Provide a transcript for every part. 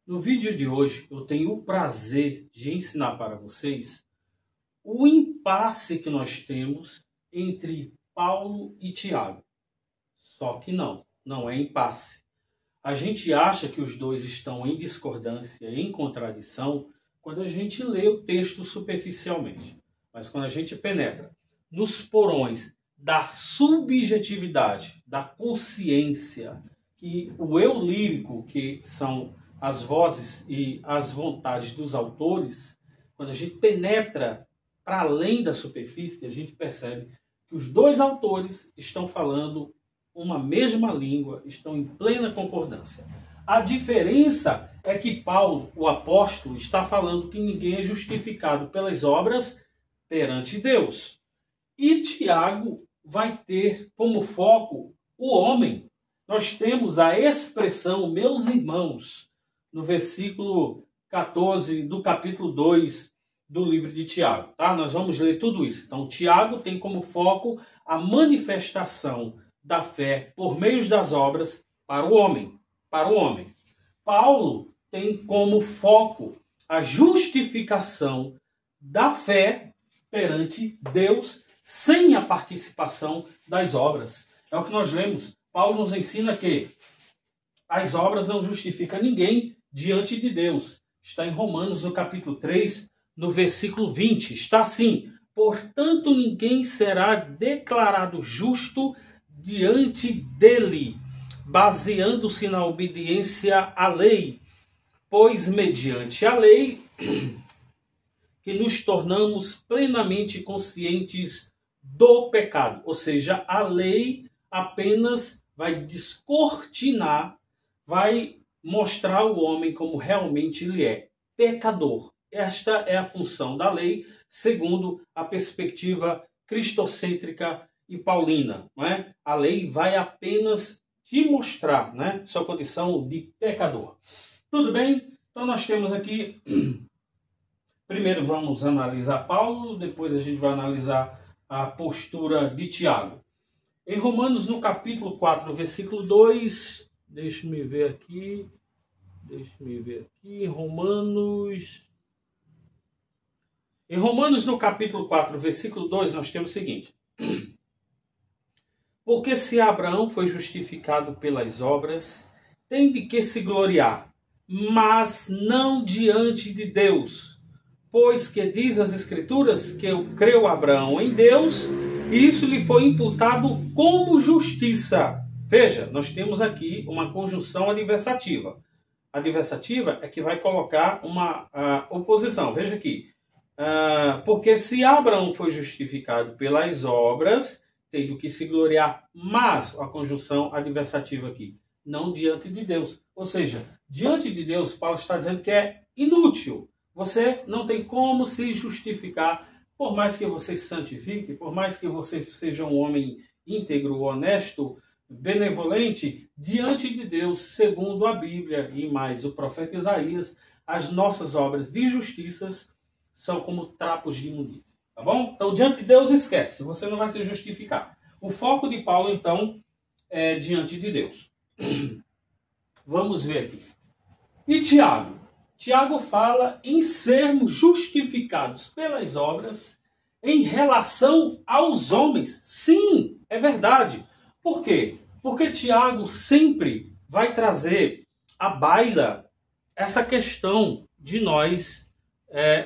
No vídeo de hoje, eu tenho o prazer de ensinar para vocês o impasse que nós temos entre Paulo e Tiago. Só que não é impasse. A gente acha que os dois estão em discordância, em contradição, quando a gente lê o texto superficialmente. Mas quando a gente penetra nos porões da subjetividade, da consciência, que o eu lírico, que são as vozes e as vontades dos autores, quando a gente penetra para além da superfície, a gente percebe que os dois autores estão falando uma mesma língua, estão em plena concordância. A diferença é que Paulo, o apóstolo, está falando que ninguém é justificado pelas obras perante Deus. E Tiago vai ter como foco o homem. Nós temos a expressão, meus irmãos, no versículo 14 do capítulo 2 do livro de Tiago. Tá? Nós vamos ler tudo isso. Então, Tiago tem como foco a manifestação da fé por meio das obras para o homem. Paulo tem como foco a justificação da fé perante Deus sem a participação das obras. É o que nós lemos. Paulo nos ensina que as obras não justificam ninguém diante de Deus. Está em Romanos, no capítulo 3, no versículo 20. Está assim: portanto, ninguém será declarado justo diante dele, baseando-se na obediência à lei, pois mediante a lei que nos tornamos plenamente conscientes do pecado. Ou seja, a lei apenas vai descortinar, vai mostrar o homem como realmente ele é, pecador. Esta é a função da lei, segundo a perspectiva cristocêntrica e paulina. Não é? A lei vai apenas te mostrar, né, sua condição de pecador. Tudo bem? Então nós temos aqui, primeiro vamos analisar Paulo, depois a gente vai analisar a postura de Tiago. Em Romanos, no capítulo 4, versículo 2, deixa-me ver aqui, Em Romanos, no capítulo 4, versículo 2, nós temos o seguinte: porque se Abraão foi justificado pelas obras, tem de que se gloriar, mas não diante de Deus. Pois que diz as Escrituras que creu Abraão em Deus, e isso lhe foi imputado como justiça. Veja, nós temos aqui uma conjunção adversativa. A adversativa é que vai colocar uma oposição. Veja aqui. Porque se Abraão foi justificado pelas obras, tem do que se gloriar, mas a conjunção adversativa aqui, não diante de Deus. Ou seja, diante de Deus, Paulo está dizendo que é inútil. Você não tem como se justificar, por mais que você se santifique, por mais que você seja um homem íntegro, honesto, benevolente, diante de Deus, segundo a Bíblia e mais o profeta Isaías, as nossas obras de justiça são como trapos de imundícia. Tá bom? Então, diante de Deus, esquece. Você não vai se justificar. O foco de Paulo, então, é diante de Deus. Vamos ver aqui. E Tiago? Tiago fala em sermos justificados pelas obras em relação aos homens. Sim, é verdade. Por quê? Porque Tiago sempre vai trazer à baila essa questão de nós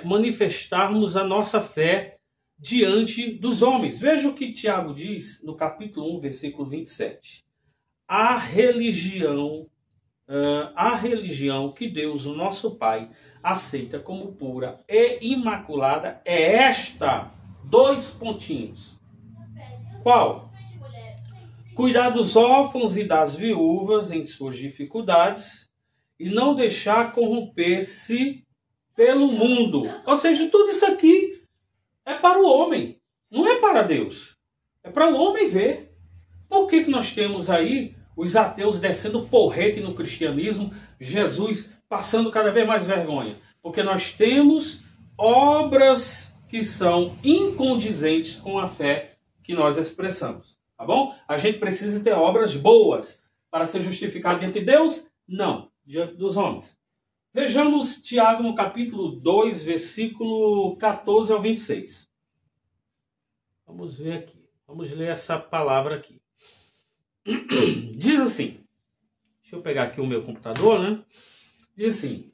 manifestarmos a nossa fé diante dos homens. Veja o que Tiago diz no capítulo 1, versículo 27. A religião que Deus, o nosso Pai, aceita como pura e imaculada é esta. 2 pontinhos. Qual? Cuidar dos órfãos e das viúvas em suas dificuldades e não deixar corromper-se pelo mundo. Ou seja, tudo isso aqui é para o homem, não é para Deus. É para o homem ver. Por que nós temos aí os ateus descendo porrete no cristianismo, Jesus passando cada vez mais vergonha? Porque nós temos obras que são incondizentes com a fé que nós expressamos. Tá bom? A gente precisa ter obras boas para ser justificado diante de Deus? Não, diante dos homens. Vejamos Tiago no capítulo 2, versículo 14 ao 26. Vamos ver aqui. Vamos ler essa palavra aqui. Diz assim. Deixa eu pegar aqui o meu computador, né? Diz assim.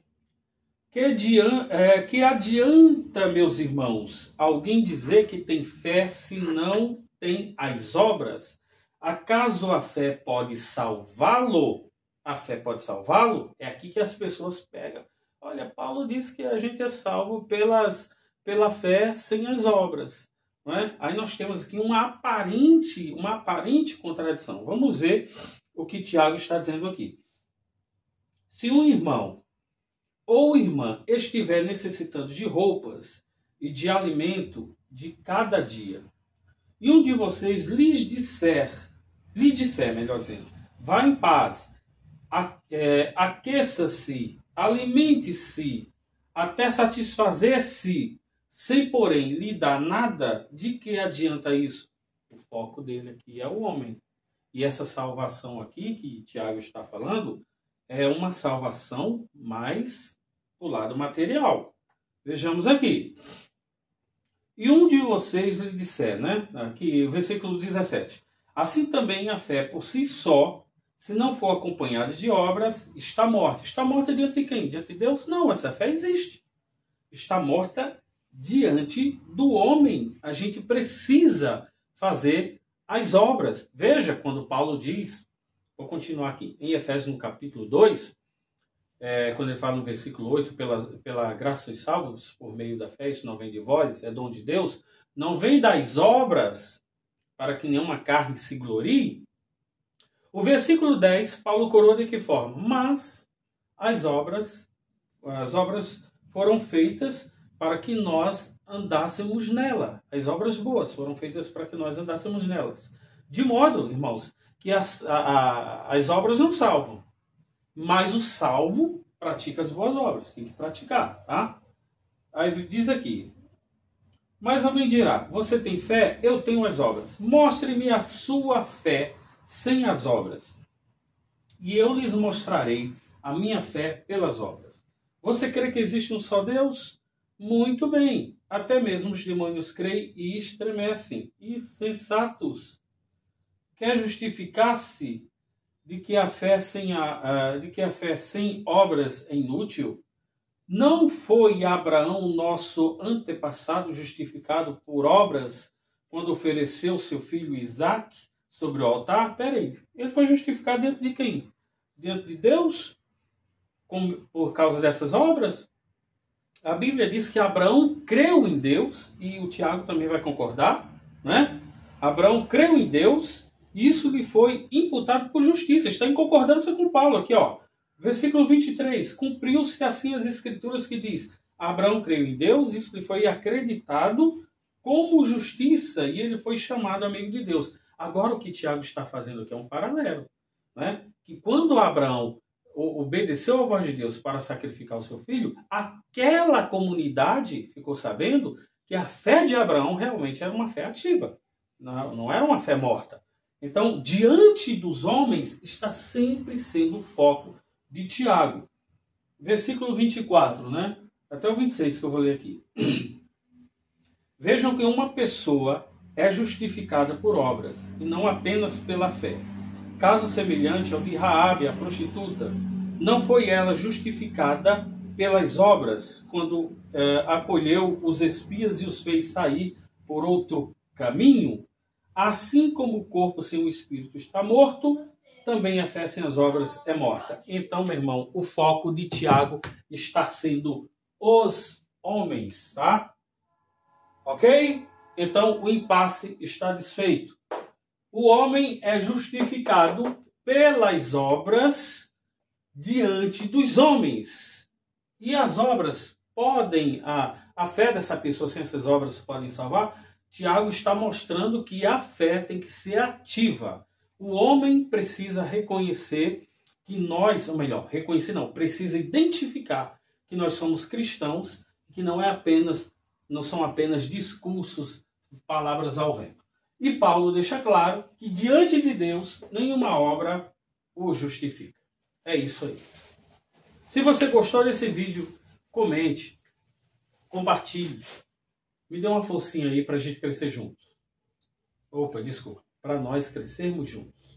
Que adianta, meus irmãos, alguém dizer que tem fé se não tem as obras? Acaso a fé pode salvá-lo? A fé pode salvá-lo? É aqui que as pessoas pegam. Olha, Paulo diz que a gente é salvo pela fé sem as obras. Não é? Aí nós temos aqui uma aparente contradição. Vamos ver o que Tiago está dizendo aqui. Se um irmão ou irmã estiver necessitando de roupas e de alimento de cada dia, e um de vocês lhe disser, melhor dizendo, vá em paz, aqueça-se, alimente-se, até satisfazer-se, sem porém lhe dar nada, de que adianta isso? O foco dele aqui é o homem. E essa salvação aqui que Tiago está falando é uma salvação mais do lado material. Vejamos aqui. E um de vocês lhe disser, né? Aqui, versículo 17. Assim também a fé por si só, se não for acompanhada de obras, está morta. Está morta diante de quem? Diante de Deus? Não, essa fé existe. Está morta diante do homem. A gente precisa fazer as obras. Veja quando Paulo diz, vou continuar aqui, em Efésios no capítulo 2, quando ele fala no versículo 8, pela graça sois salvos por meio da fé, isso não vem de vós, é dom de Deus, não vem das obras, para que nenhuma carne se glorie. O versículo 10, Paulo coroa de que forma? Mas as obras foram feitas para que nós andássemos nela. As obras boas foram feitas para que nós andássemos nelas. De modo, irmãos, que as obras não salvam. Mas o salvo pratica as boas obras. Tem que praticar, tá? Aí diz aqui. Mas alguém dirá, você tem fé? Eu tenho as obras. Mostre-me a sua fé sem as obras. E eu lhes mostrarei a minha fé pelas obras. Você crê que existe um só Deus? Muito bem. Até mesmo os demônios creem e estremecem. Insensatos. Quer justificar-se de que a fé sem obras é inútil? Não foi Abraão, nosso antepassado, justificado por obras quando ofereceu seu filho Isaque sobre o altar? Peraí, ele foi justificado diante de quem? Diante de Deus? Por causa dessas obras? A Bíblia diz que Abraão creu em Deus, e o Tiago também vai concordar, né? Abraão creu em Deus, e isso lhe foi imputado por justiça. Está em concordância com Paulo aqui, ó. Versículo 23. Cumpriu-se assim as escrituras que diz: Abraão creu em Deus, isso lhe foi acreditado como justiça, e ele foi chamado amigo de Deus. Agora o que Tiago está fazendo aqui é um paralelo, né? Que quando Abraão obedeceu à voz de Deus para sacrificar o seu filho, aquela comunidade ficou sabendo que a fé de Abraão realmente era uma fé ativa, não era uma fé morta. Então, diante dos homens, está sempre sendo o foco de Tiago. Versículo 24, né? Até o 26 que eu vou ler aqui. Vejam que uma pessoa é justificada por obras, e não apenas pela fé. Caso semelhante ao de Raabe, a prostituta, não foi ela justificada pelas obras, quando acolheu os espias e os fez sair por outro caminho? Assim como o corpo sem o espírito está morto, também a fé sem as obras é morta. Então, meu irmão, o foco de Tiago está sendo os homens, tá? Ok? Então, o impasse está desfeito. O homem é justificado pelas obras diante dos homens. E as obras podem, a fé dessa pessoa sem essas obras podem salvar? Tiago está mostrando que a fé tem que ser ativa. O homem precisa reconhecer que nós, ou melhor, reconhecer não, precisa identificar que nós somos cristãos, que não são apenas discursos, palavras ao vento. E Paulo deixa claro que diante de Deus nenhuma obra o justifica. É isso aí. Se você gostou desse vídeo, comente, compartilhe. Me dê uma forcinha aí para a gente crescer juntos. Opa, desculpa. Para nós crescermos juntos.